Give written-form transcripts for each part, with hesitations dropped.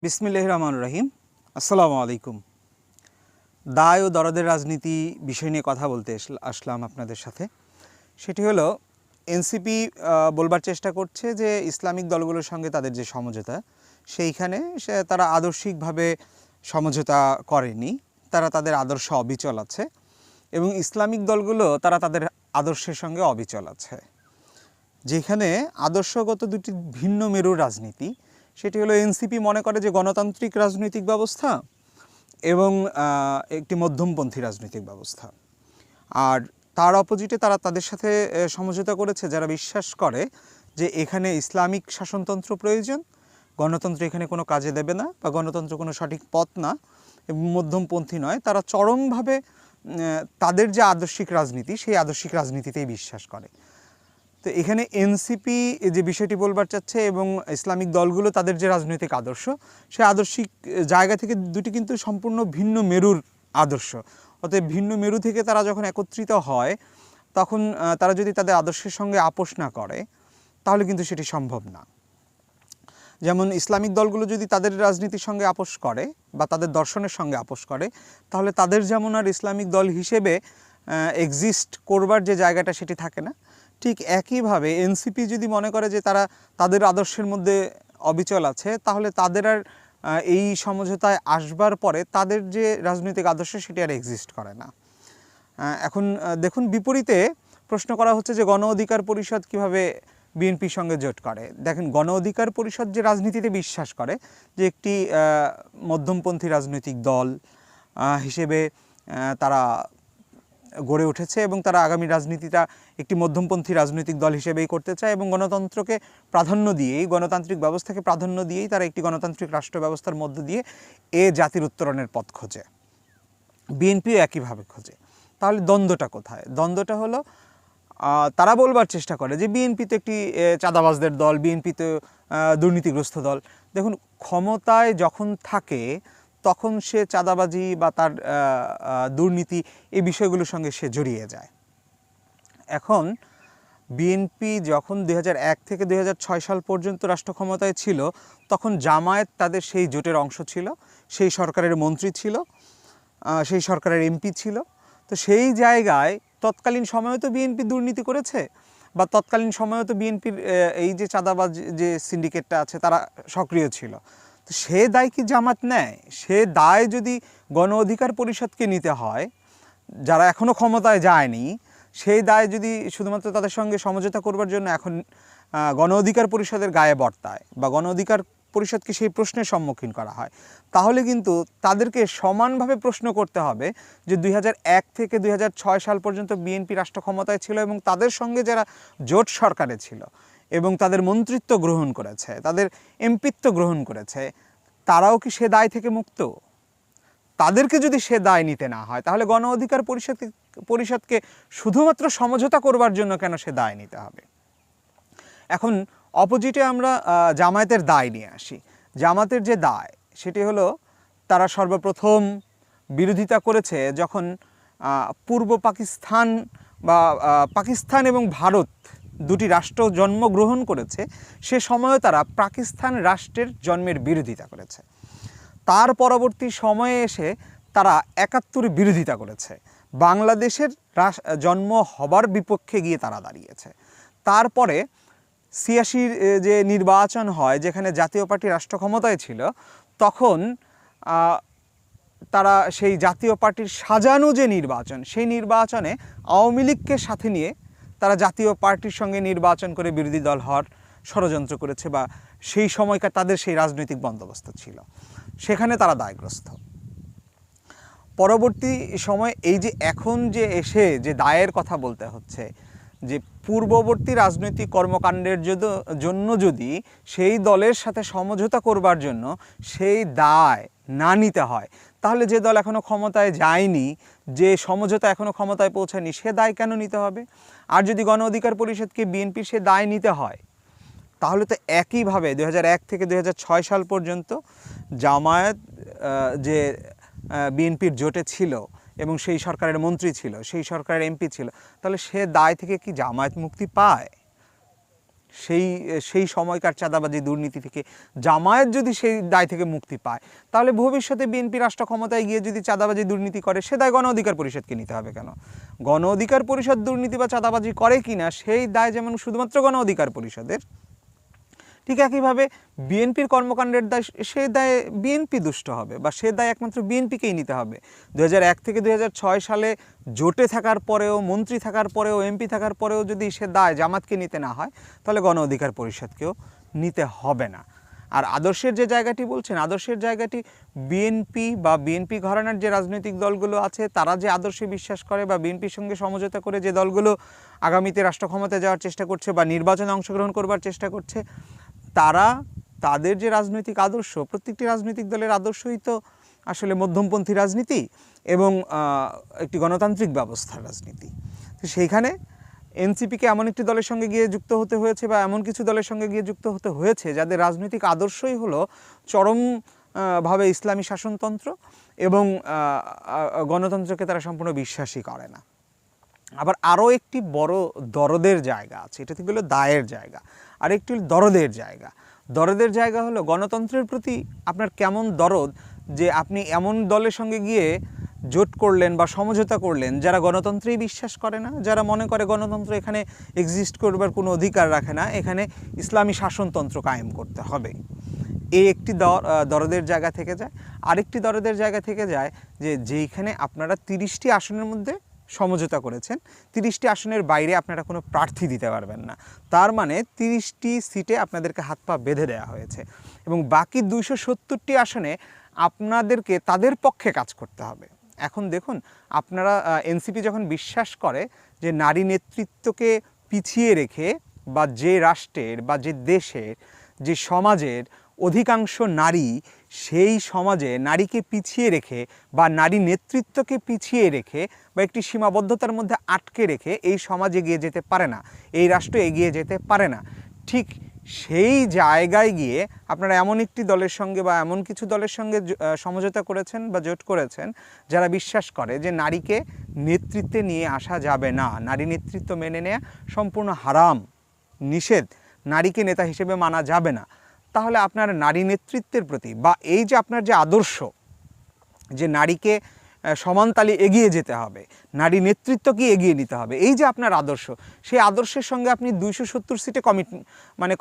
বিসমিল্লাহির রহমানির রহিম। আসসালামু আলাইকুম। দায় ও দরদের রাজনীতি বিষয় নিয়ে কথা বলতে আসলাম আপনাদের সাথে। সেটি হলো এনসিপি বলবার চেষ্টা করছে যে ইসলামিক দলগুলোর সঙ্গে তাদের যে সমঝোতা সেইখানে তারা আদর্শিকভাবে সমঝোতা করেনি, তারা তাদের আদর্শ অবিচল আছে এবং ইসলামিক দলগুলো তারা তাদের আদর্শের সঙ্গে অবিচল আছে। যেখানে আদর্শগত দুটি ভিন্ন মেরুর রাজনীতি, সেটি হলো এনসিপি মনে করে যে গণতান্ত্রিক রাজনৈতিক ব্যবস্থা এবং একটি মধ্যমপন্থী রাজনৈতিক ব্যবস্থা, আর তার অপোজিটে তারা তাদের সাথে সমঝোতা করেছে যারা বিশ্বাস করে যে এখানে ইসলামিক শাসনতন্ত্র প্রয়োজন, গণতন্ত্র এখানে কোনো কাজে দেবে না বা গণতন্ত্র কোনো সঠিক পথ না এবং মধ্যমপন্থী নয়। তারা চরমভাবে তাদের যে আদর্শিক রাজনীতি সেই আদর্শিক রাজনীতিতেই বিশ্বাস করে। তো এখানে এনসিপি যে বিষয়টি বলবার চাচ্ছে এবং ইসলামিক দলগুলো তাদের যে রাজনৈতিক আদর্শ সেই আদর্শিক জায়গা থেকে দুটি কিন্তু সম্পূর্ণ ভিন্ন মেরুর আদর্শ। অতএব ভিন্ন মেরু থেকে তারা যখন একত্রিত হয় তখন তারা যদি তাদের আদর্শের সঙ্গে আপোষ না করে তাহলে কিন্তু সেটি সম্ভব না। যেমন ইসলামিক দলগুলো যদি তাদের রাজনীতির সঙ্গে আপোষ করে বা তাদের দর্শনের সঙ্গে আপোষ করে তাহলে তাদের যেমন আর ইসলামিক দল হিসেবে এক্সিস্ট করবার যে জায়গাটা সেটি থাকে না। ঠিক একইভাবে এনসিপি যদি মনে করে যে তারা তাদের আদর্শের মধ্যে অবিচল আছে তাহলে তাদের আর এই সমঝোতায় আসবার পরে তাদের যে রাজনৈতিক আদর্শ সেটি আর এক্সিস্ট করে না। এখন দেখুন, বিপরীতে প্রশ্ন করা হচ্ছে যে গণ অধিকার পরিষদ কীভাবে বিএনপির সঙ্গে জোট করে। দেখেন, গণ অধিকার পরিষদ যে রাজনীতিতে বিশ্বাস করে যে একটি মধ্যমপন্থী রাজনৈতিক দল হিসেবে তারা গড়ে উঠেছে এবং তারা আগামী রাজনীতিটা একটি মধ্যমপন্থী রাজনৈতিক দল হিসেবেই করতে চায় এবং গণতন্ত্রকে প্রাধান্য দিয়েই, গণতান্ত্রিক ব্যবস্থাকে প্রাধান্য দিয়েই তারা একটি গণতান্ত্রিক রাষ্ট্র ব্যবস্থার মধ্য দিয়ে জাতির উত্তরণের পথ খোঁজে। বিএনপিও একইভাবে খোঁজে। তাহলে দ্বন্দ্বটা কোথায়? দ্বন্দ্বটা হলো তারা বলবার চেষ্টা করে যে বিএনপি তো একটি চাঁদাবাজদের দল, বিএনপি তো দুর্নীতিগ্রস্ত দল। দেখুন, ক্ষমতায় যখন থাকে তখন সে চাঁদাবাজি বা তার দুর্নীতি এই বিষয়গুলোর সঙ্গে সে জড়িয়ে যায়। এখন বিএনপি যখন 2001 থেকে 2006 সাল পর্যন্ত রাষ্ট্র ক্ষমতায় ছিল তখন জামায়াত তাদের সেই জোটের অংশ ছিল, সেই সরকারের মন্ত্রী ছিল, সেই সরকারের এমপি ছিল। তো সেই জায়গায় তৎকালীন সময়ে তো বিএনপি দুর্নীতি করেছে বা তৎকালীন সময়ে তো বিএনপির এই যে চাঁদাবাজ যে সিন্ডিকেটটা আছে তারা সক্রিয় ছিল। তো সে দায় কি জামাত নেয়? সে দায় যদি গণ অধিকার পরিষদকে নিতে হয়, যারা এখনও ক্ষমতায় যায়নি, সেই দায় যদি শুধুমাত্র তাদের সঙ্গে সমঝোতা করবার জন্য এখন গণ অধিকার পরিষদের গায়ে বর্তায় বা গণ অধিকার পরিষদকে সেই প্রশ্নের সম্মুখীন করা হয়, তাহলে কিন্তু তাদেরকে সমানভাবে প্রশ্ন করতে হবে যে 2001 থেকে 2006 সাল পর্যন্ত বিএনপি রাষ্ট্র ক্ষমতায় ছিল এবং তাদের সঙ্গে যারা জোট সরকারে ছিল এবং তাদের মন্ত্রিত্ব গ্রহণ করেছে, তাদের এমপিত্ব গ্রহণ করেছে, তারাও কি সে দায় থেকে মুক্ত? তাদেরকে যদি সে দায় নিতে না হয় তাহলে গণ অধিকার পরিষদকে শুধুমাত্র সমঝোতা করবার জন্য কেন সে দায় নিতে হবে? এখন অপোজিটে আমরা জামায়াতের দায় নিয়ে আসি। জামাতের যে দায় সেটি হলো তারা সর্বপ্রথম বিরোধিতা করেছে যখন পূর্ব পাকিস্তান বা পাকিস্তান এবং ভারত দুটি রাষ্ট্র জন্মগ্রহণ করেছে, সে সময়ও তারা পাকিস্তান রাষ্ট্রের জন্মের বিরোধিতা করেছে। তার পরবর্তী সময়ে এসে তারা 71-এর বিরোধিতা করেছে, বাংলাদেশের জন্ম হবার বিপক্ষে গিয়ে তারা দাঁড়িয়েছে। তারপরে 86-র যে নির্বাচন হয় যেখানে জাতীয় পার্টি রাষ্ট্র ক্ষমতায় ছিল, তখন তারা সেই জাতীয় পার্টির সাজানো যে নির্বাচন, সেই নির্বাচনে আওয়ামী লীগকে সাথে নিয়ে তারা জাতীয় পার্টির সঙ্গে নির্বাচন করে বিরোধী দল হওয়ার ষড়যন্ত্র করেছে বা সেই সময়কার তাদের সেই রাজনৈতিক বন্দোবস্ত ছিল, সেখানে তারা দায়গ্রস্ত। পরবর্তী সময় এই যে এখন যে এসে যে দায়ের কথা বলতে হচ্ছে, যে পূর্ববর্তী রাজনৈতিক কর্মকাণ্ডের জন্য যদি সেই দলের সাথে সমঝোতা করবার জন্য সেই দায় না নিতে হয় তাহলে যে দল এখনও ক্ষমতায় যায়নি, যে সমঝোতা এখনও ক্ষমতায় পৌঁছায়নি, সে দায় কেন নিতে হবে? আর যদি গণ অধিকার পরিষদকে বিএনপির সে দায় নিতে হয় তাহলে তো একইভাবে 2001 থেকে 2006 সাল পর্যন্ত জামায়াত যে বিএনপির জোটে ছিল এবং সেই সরকারের মন্ত্রী ছিল, সেই সরকারের এমপি ছিল, তাহলে সে দায় থেকে কি জামায়াত মুক্তি পায়? সেই সেই সময়কার চাঁদাবাজি দুর্নীতি থেকে জামায়াত যদি সেই দায় থেকে মুক্তি পায়, তাহলে ভবিষ্যতে বিএনপি রাষ্ট্র ক্ষমতায় গিয়ে যদি চাঁদাবাজি দুর্নীতি করে, সে দায় গণ অধিকার পরিষদকে নিতে হবে কেন? গণ অধিকার পরিষদ দুর্নীতি বা চাঁদাবাজি করে কিনা সেই দায় যেমন শুধুমাত্র গণ অধিকার পরিষদের, ঠিক একইভাবে বিএনপির কর্মকাণ্ডের দায়, সে দায়ে বিএনপি দুষ্ট হবে বা সে দায় একমাত্র বিএনপিকেই নিতে হবে। 2001 থেকে 2006 সালে জোটে থাকার পরেও, মন্ত্রী থাকার পরেও, এমপি থাকার পরেও যদি সে দায় জামাতকে নিতে না হয়, তাহলে গণ অধিকার পরিষদকেও নিতে হবে না। আর আদর্শের যে জায়গাটি বলছেন, আদর্শের জায়গাটি বিএনপি বা বিএনপি ঘরানার যে রাজনৈতিক দলগুলো আছে, তারা যে আদর্শে বিশ্বাস করে বা বিএনপির সঙ্গে সমঝোতা করে যে দলগুলো আগামীতে রাষ্ট্র ক্ষমতায় যাওয়ার চেষ্টা করছে বা নির্বাচনে অংশগ্রহণ করবার চেষ্টা করছে, তারা তাদের যে রাজনৈতিক আদর্শ, প্রত্যেকটি রাজনৈতিক দলের আদর্শই তো আসলে মধ্যমপন্থী রাজনীতি এবং একটি গণতান্ত্রিক ব্যবস্থার রাজনীতি। তো সেইখানে এনসিপিকে এমন একটি দলের সঙ্গে গিয়ে যুক্ত হতে হয়েছে বা এমন কিছু দলের সঙ্গে গিয়ে যুক্ত হতে হয়েছে যাদের রাজনৈতিক আদর্শই হলো চরম ভাবে ইসলামী শাসনতন্ত্র এবং গণতন্ত্রকে তারা সম্পূর্ণ বিশ্বাসই করে না। আবার আরও একটি বড় দরদের জায়গা আছে, এটা থেকে হলো দায়ের জায়গা, আর একটি দরদের জায়গা। দরদের জায়গা হলো গণতন্ত্রের প্রতি আপনার কেমন দরদ যে আপনি এমন দলের সঙ্গে গিয়ে জোট করলেন বা সমঝোতা করলেন যারা গণতন্ত্রেই বিশ্বাস করে না, যারা মনে করে গণতন্ত্র এখানে এক্সিস্ট করবার কোনো অধিকার রাখে না, এখানে ইসলামী শাসনতন্ত্র কায়েম করতে হবে। এই একটি দরদের জায়গা থেকে যায়। আরেকটি দরদের জায়গা থেকে যায় যে যেইখানে আপনারা 30টি আসনের মধ্যে সমঝোতা করেছেন, 30টি আসনের বাইরে আপনারা কোনো প্রার্থী দিতে পারবেন না। তার মানে 30টি সিটে আপনাদেরকে হাত পা বেঁধে দেওয়া হয়েছে এবং বাকি 270টি আসনে আপনাদেরকে তাদের পক্ষে কাজ করতে হবে। এখন দেখুন, আপনারা এনসিপি যখন বিশ্বাস করে যে নারী নেতৃত্বকে পিছিয়ে রেখে বা যে রাষ্ট্রের বা যে দেশের যে সমাজের অধিকাংশ নারী, সেই সমাজে নারীকে পিছিয়ে রেখে বা নারী নেতৃত্বকে পিছিয়ে রেখে বা একটি সীমাবদ্ধতার মধ্যে আটকে রেখে এই সমাজ এগিয়ে যেতে পারে না, এই রাষ্ট্র এগিয়ে যেতে পারে না, ঠিক সেই জায়গায় গিয়ে আপনারা এমন একটি দলের সঙ্গে বা এমন কিছু দলের সঙ্গে সমঝোতা করেছেন বা জোট করেছেন যারা বিশ্বাস করে যে নারীকে নেতৃত্বে নিয়ে আসা যাবে না, নারী নেতৃত্ব মেনে নেওয়া সম্পূর্ণ হারাম, নিষেধ, নারীকে নেতা হিসেবে মানা যাবে না। তাহলে আপনার নারী নেতৃত্বের প্রতি বা এই যে আপনার যে আদর্শ যে নারীকে সমান তালে এগিয়ে যেতে হবে, নারী নেতৃত্বকে এগিয়ে নিতে হবে, এই যে আপনার আদর্শ, সেই আদর্শের সঙ্গে আপনি 270 সিটে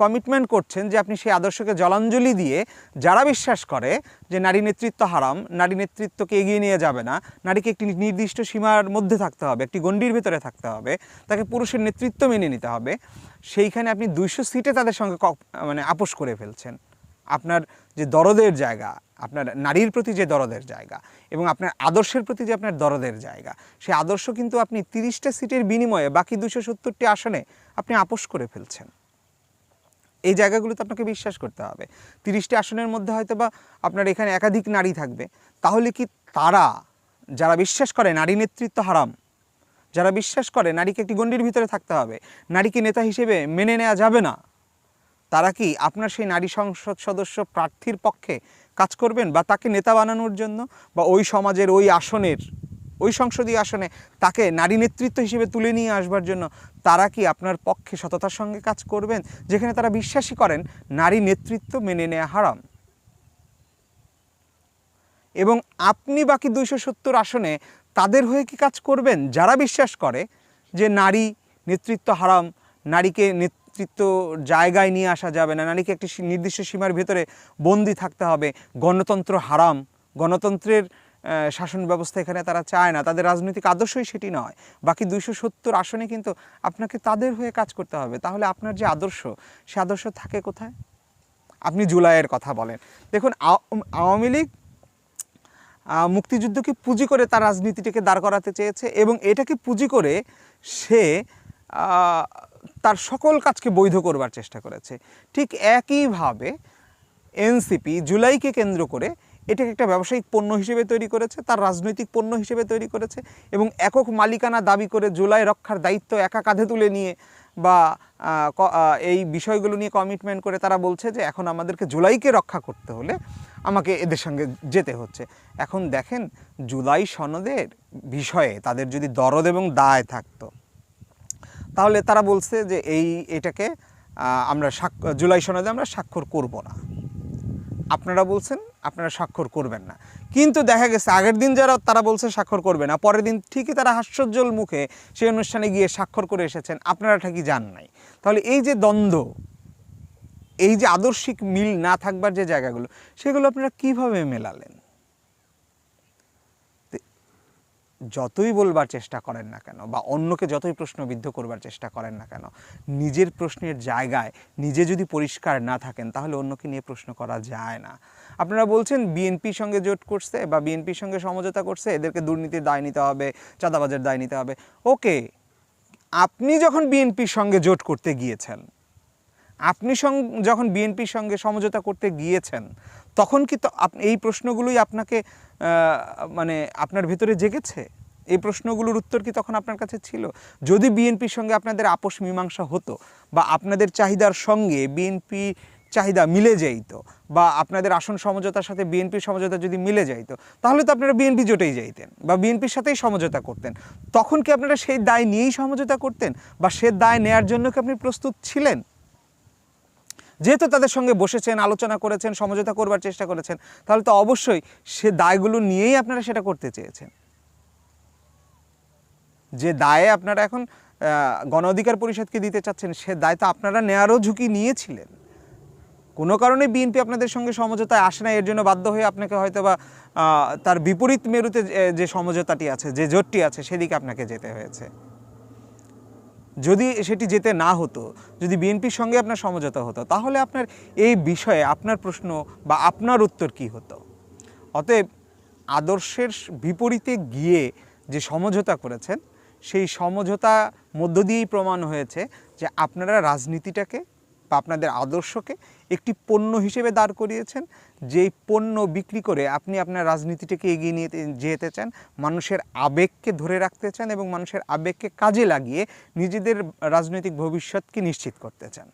কমিটমেন্ট করছেন যে আপনি সেই আদর্শকে জলাঞ্জলি দিয়ে যারা বিশ্বাস করে যে নারী নেতৃত্ব হারাম, নারী নেতৃত্বকে এগিয়ে নিয়ে যাবে না, নারীকে একটি নির্দিষ্ট সীমার মধ্যে থাকতে হবে, একটি গণ্ডির ভিতরে থাকতে হবে, তাকে পুরুষের নেতৃত্ব মেনে নিতে হবে, সেইখানে আপনি 200 সিটে তাদের সঙ্গে আপোষ করে ফেলছেন। আপনার যে দরদের জায়গা, আপনার নারীর প্রতি যে দরদের জায়গা এবং আপনার আদর্শের প্রতি যে আপনার দরদের জায়গা, সেই আদর্শ কিন্তু আপনি 30টা সিটের বিনিময়ে বাকি 270টি আসনে আপনি আপোষ করে ফেলছেন। এই জায়গাগুলোতে আপনাকে বিশ্বাস করতে হবে। 30টি আসনের মধ্যে হয়তো বা আপনার এখানে একাধিক নারী থাকবে, তাহলে কি তারা যারা বিশ্বাস করে নারী নেতৃত্ব হারাম, যারা বিশ্বাস করে নারীকে একটি গণ্ডির ভিতরে থাকতে হবে, নারীকে নেতা হিসেবে মেনে নেওয়া যাবে না, তারা কি আপনার সেই নারী সংসদ সদস্য প্রার্থীর পক্ষে কাজ করবেন বা তাকে নেতা বানানোর জন্য বা ওই সমাজের ওই আসনের, ওই সংসদীয় আসনে তাকে নারী নেতৃত্ব হিসেবে তুলে নিয়ে আসবার জন্য তারা কি আপনার পক্ষে সততার সঙ্গে কাজ করবেন, যেখানে তারা বিশ্বাসী করেন নারী নেতৃত্ব মেনে নেওয়া হারাম? এবং আপনি বাকি 270 আসনে তাদের হয়ে কি কাজ করবেন যারা বিশ্বাস করে যে নারী নেতৃত্ব হারাম, নারীকে নেতৃত্ব জায়গায় নিয়ে আসা যাবে না, নারীকে একটি নির্দিষ্ট সীমার ভেতরে বন্দি থাকতে হবে, গণতন্ত্র হারাম, গণতন্ত্রের শাসন ব্যবস্থা এখানে তারা চায় না, তাদের রাজনৈতিক আদর্শই সেটি নয়। বাকি 270 আসনে কিন্তু আপনাকে তাদের হয়ে কাজ করতে হবে। তাহলে আপনার যে আদর্শ, সে আদর্শ থাকে কোথায়? আপনি জুলাইয়ের কথা বলেন, দেখুন আওয়ামী লীগ মুক্তিযুদ্ধকে পুঁজি করে তার রাজনীতিটিকে দাঁড় করাতে চেয়েছে এবং এটাকে পুঁজি করে সে তার সকল কাজকে বৈধ করবার চেষ্টা করেছে। ঠিক একইভাবে এনসিপি জুলাইকে কেন্দ্র করে এটাকে একটা ব্যবসায়িক পণ্য হিসেবে তৈরি করেছে, তার রাজনৈতিক পণ্য হিসেবে তৈরি করেছে এবং একক মালিকানা দাবি করে জুলাই রক্ষার দায়িত্ব একা কাঁধে তুলে নিয়ে বা এই বিষয়গুলো নিয়ে কমিটমেন্ট করে তারা বলছে যে এখন আমাদেরকে জুলাইকে রক্ষা করতে হলে আমাকে এদের সঙ্গে যেতে হচ্ছে। এখন দেখেন, জুলাই সনদের বিষয়ে তাদের যদি দরদ এবং দায় থাকতো, তাহলে তারা বলছে যে এটাকে আমরা জুলাই সনদে আমরা স্বাক্ষর করব না, আপনারা বলছেন আপনারা স্বাক্ষর করবেন না, কিন্তু দেখা গেছে আগের দিন যারা তারা বলছে স্বাক্ষর করবে না, পরের দিন ঠিকই তারা হাস্যোজ্জ্বল মুখে সেই অনুষ্ঠানে গিয়ে স্বাক্ষর করে এসেছেন, আপনারা ঠিকই যান নাই। তাহলে এই যে দ্বন্দ্ব, এই যে আদর্শিক মিল না থাকবার যে জায়গাগুলো, সেগুলো আপনারা কিভাবে মেলালেন? যতই বলবার চেষ্টা করেন না কেন বা অন্যকে যতই প্রশ্নবিদ্ধ করবার চেষ্টা করেন না কেন, নিজের প্রশ্নের জায়গায় নিজে যদি পরিষ্কার না থাকেন তাহলে অন্যকে নিয়ে প্রশ্ন করা যায় না। আপনারা বলছেন বিএনপির সঙ্গে জোট করছে বা বিএনপির সঙ্গে সমঝোতা করছে, এদেরকে দুর্নীতির দায় নিতে হবে, চাঁদাবাজের দায় নিতে হবে। ওকে, আপনি যখন বিএনপির সঙ্গে জোট করতে গিয়েছেন, আপনি যখন বিএনপির সঙ্গে সমঝোতা করতে গিয়েছেন, তখন কি তো এই প্রশ্নগুলোই আপনাকে মানে আপনার ভেতরে জেগেছে? এই প্রশ্নগুলোর উত্তর কি তখন আপনার কাছে ছিল? যদি বিএনপির সঙ্গে আপনাদের আপোষ মীমাংসা হতো বা আপনাদের চাহিদার সঙ্গে বিএনপি চাহিদা মিলে যাইত বা আপনাদের আসন সমঝোতার সাথে বিএনপির সমঝোতা যদি মিলে যাইত, তাহলে তো আপনারা বিএনপি জোটেই যাইতেন বা বিএনপির সাথেই সমঝোতা করতেন। তখন কি আপনারা সেই দায় নিয়েই সমঝোতা করতেন বা সে দায় নেয়ার জন্য কি আপনি প্রস্তুত ছিলেন? যেহেতু তাদের সঙ্গে বসেছেন, আলোচনা করেছেন, সমঝোতা করবার চেষ্টা করেছেন, তাহলে তো অবশ্যই সে দায়গুলো নিয়েই আপনারা সেটা করতে চেয়েছেন। যে দায়ে আপনারা এখন গণ অধিকার পরিষদকে দিতে চাচ্ছেন, সে দায় তো আপনারা নেয়ারও ঝুঁকি নিয়েছিলেন। কোনো কারণে বিএনপি আপনাদের সঙ্গে সমঝোতায় আসে না, এর জন্য বাধ্য হয়ে আপনাকে হয়তো বা তার বিপরীত মেরুতে যে সমঝোতাটি আছে, যে জোটটি আছে, সেদিকে আপনাকে যেতে হয়েছে। যদি সেটি যেতে না হতো, যদি বিএনপির সঙ্গে আপনার সমঝোতা হতো, তাহলে আপনার এই বিষয়ে আপনার প্রশ্ন বা আপনার উত্তর কী হতো? অতএব আদর্শের বিপরীতে গিয়ে যে সমঝোতা করেছেন, সেই সমঝোতা মধ্য দিয়েই প্রমাণ হয়েছে যে আপনারা রাজনীতিটাকে বা আপনাদের আদর্শকে একটি পণ্য হিসেবে দাঁড় করিয়েছেন, যেই পণ্য বিক্রি করে আপনি আপনার রাজনীতিটাকে এগিয়ে নিয়ে যেতে চান, মানুষের আবেগকে ধরে রাখতে চান এবং মানুষের আবেগকে কাজে লাগিয়ে নিজেদের রাজনৈতিক ভবিষ্যৎকে নিশ্চিত করতে চান।